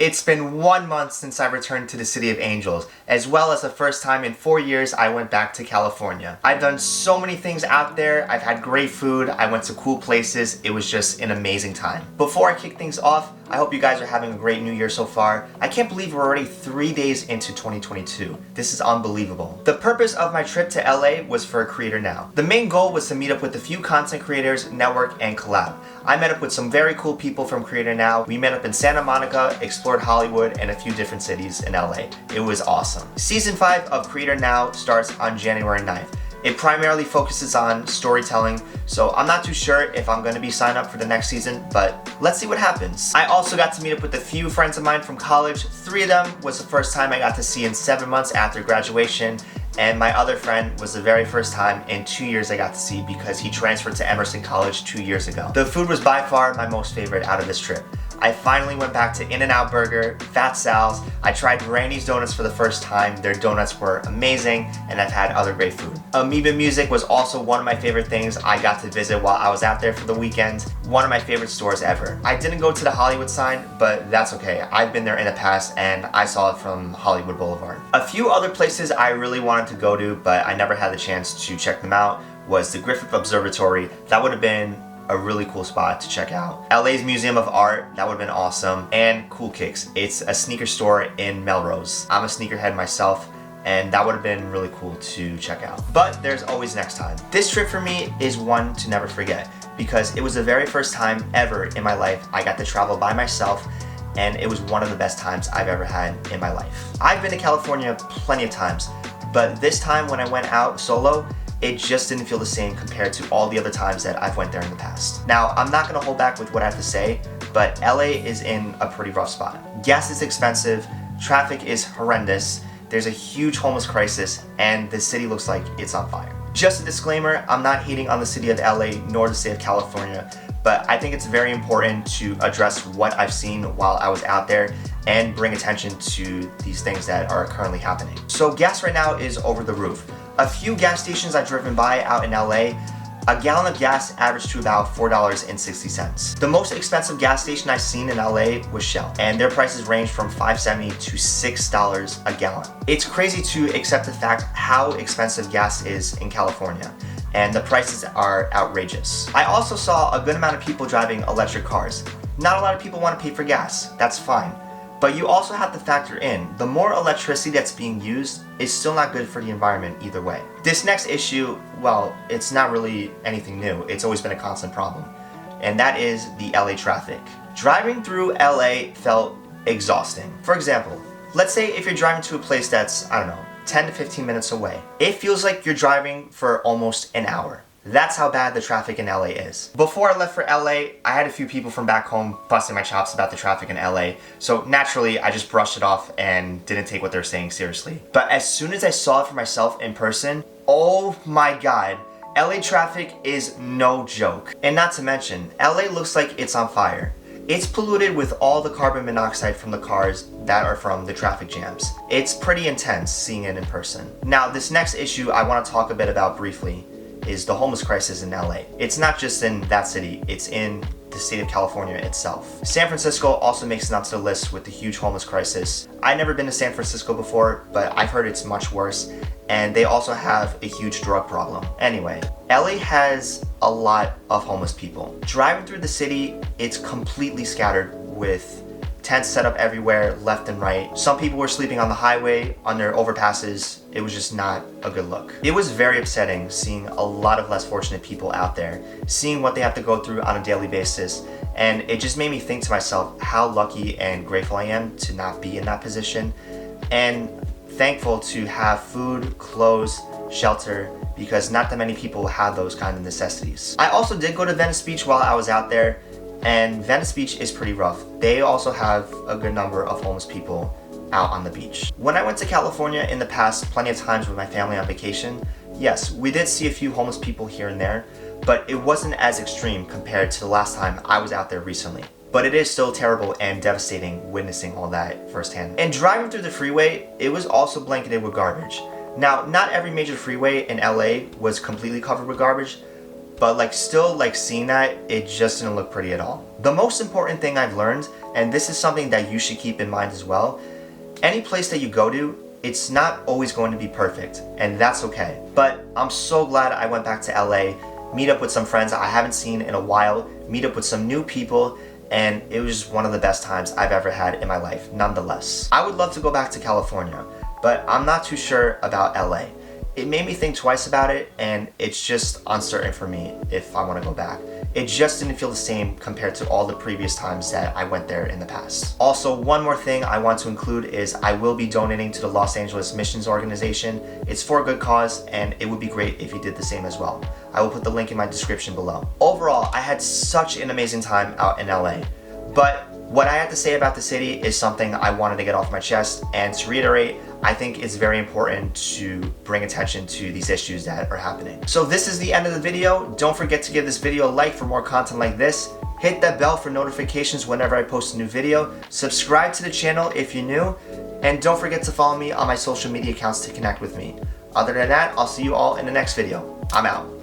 It's been 1 month since I returned to the City of Angels, as well as the first time in 4 years I went back to California. I've done so many things out there, I've had great food, I went to cool places, it was just an amazing time. Before I kick things off, I hope you guys are having a great new year so far. I can't believe we're already 3 days into 2022. This is unbelievable. The purpose of my trip to LA was for Creator Now. The main goal was to meet up with a few content creators, network, and collab. I met up with some very cool people from Creator Now. We met up in Santa Monica, explored Hollywood, and a few different cities in LA. It was awesome. Season 5 of Creator Now starts on January 9th. It primarily focuses on storytelling, so I'm not too sure if I'm going to be signed up for the next season, but let's see what happens. I also got to meet up with a few friends of mine from college. 3 of them was the first time I got to see in 7 months after graduation, and my other friend was the very first time in 2 years I got to see because he transferred to Emerson College 2 years ago. The food was by far my most favorite out of this trip. I finally went back to In-N-Out Burger, Fat Sal's. I tried Randy's Donuts for the first time. Their donuts were amazing, and I've had other great food. Amoeba Music was also one of my favorite things I got to visit while I was out there for the weekend. One of my favorite stores ever. I didn't go to the Hollywood sign, but that's okay. I've been there in the past, and I saw it from Hollywood Boulevard. A few other places I really wanted to go to, but I never had the chance to check them out, was the Griffith Observatory. That would have been a really cool spot to check out. LA's Museum of Art, that would have been awesome. And Cool Kicks, it's a sneaker store in Melrose. I'm a sneakerhead myself, and that would have been really cool to check out. But there's always next time. This trip for me is one to never forget because it was the very first time ever in my life I got to travel by myself, and it was one of the best times I've ever had in my life. I've been to California plenty of times, but this time when I went out solo, it just didn't feel the same compared to all the other times that I've went there in the past. Now, I'm not gonna hold back with what I have to say, but LA is in a pretty rough spot. Gas is expensive, traffic is horrendous, there's a huge homeless crisis, and the city looks like it's on fire. Just a disclaimer, I'm not hating on the city of LA nor the state of California, but I think it's very important to address what I've seen while I was out there and bring attention to these things that are currently happening. So gas right now is over the roof. A few gas stations I've driven by out in LA, a gallon of gas averaged to about $4.60. The most expensive gas station I've seen in LA was Shell, and their prices range from $5.70 to $6 a gallon. It's crazy to accept the fact how expensive gas is in California, and the prices are outrageous. I also saw a good amount of people driving electric cars. Not a lot of people want to pay for gas, that's fine. But you also have to factor in, the more electricity that's being used is still not good for the environment either way. This next issue, well, it's not really anything new. It's always been a constant problem. And that is the LA traffic. Driving through LA felt exhausting. For example, let's say if you're driving to a place that's, 10 to 15 minutes away. It feels like you're driving for almost an hour. That's how bad the traffic in LA is. Before I left for LA, I had a few people from back home busting my chops about the traffic in LA, so naturally I just brushed it off and didn't take what they were saying seriously. But as soon as I saw it for myself in person, oh my god, LA traffic is no joke. And not to mention, LA looks like it's on fire. It's polluted with all the carbon monoxide from the cars that are from the traffic jams. It's pretty intense seeing it in person. Now, this next issue I want to talk a bit about briefly is the homeless crisis in LA. It's not just in that city, it's in the state of California itself. San Francisco also makes it onto the list with the huge homeless crisis. I've never been to San Francisco before, but I've heard it's much worse, and they also have a huge drug problem. Anyway, LA has a lot of homeless people. Driving through the city, it's completely scattered with tents set up everywhere, left and right. Some people were sleeping on the highway, on their overpasses. It was just not a good look. It was very upsetting seeing a lot of less fortunate people out there, seeing what they have to go through on a daily basis, and it just made me think to myself how lucky and grateful I am to not be in that position, and thankful to have food, clothes, shelter, because not that many people have those kind of necessities. I also did go to Venice Beach while I was out there, and Venice Beach is pretty rough. They also have a good number of homeless people out on the beach. When I went to California in the past plenty of times with my family on vacation, yes, we did see a few homeless people here and there, but it wasn't as extreme compared to the last time I was out there recently. But it is still terrible and devastating witnessing all that firsthand. And driving through the freeway, it was also blanketed with garbage. Now, not every major freeway in LA was completely covered with garbage, but like still like seeing that, it just didn't look pretty at all. The most important thing I've learned, and this is something that you should keep in mind as well, any place that you go to, it's not always going to be perfect, and that's okay. But I'm so glad I went back to LA, meet up with some friends I haven't seen in a while, meet up with some new people, and it was one of the best times I've ever had in my life, nonetheless. I would love to go back to California, but I'm not too sure about LA. It made me think twice about it, and it's just uncertain for me if I want to go back. It just didn't feel the same compared to all the previous times that I went there in the past. Also, one more thing I want to include is I will be donating to the Los Angeles Missions Organization. It's for a good cause, and it would be great if you did the same as well. I will put the link in my description below. Overall, I had such an amazing time out in LA, but what I had to say about the city is something I wanted to get off my chest, and to reiterate, I think it's very important to bring attention to these issues that are happening. So this is the end of the video. Don't forget to give this video a like for more content like this. Hit that bell for notifications whenever I post a new video. Subscribe to the channel if you're new, and don't forget to follow me on my social media accounts to connect with me. Other than that, I'll see you all in the next video. I'm out.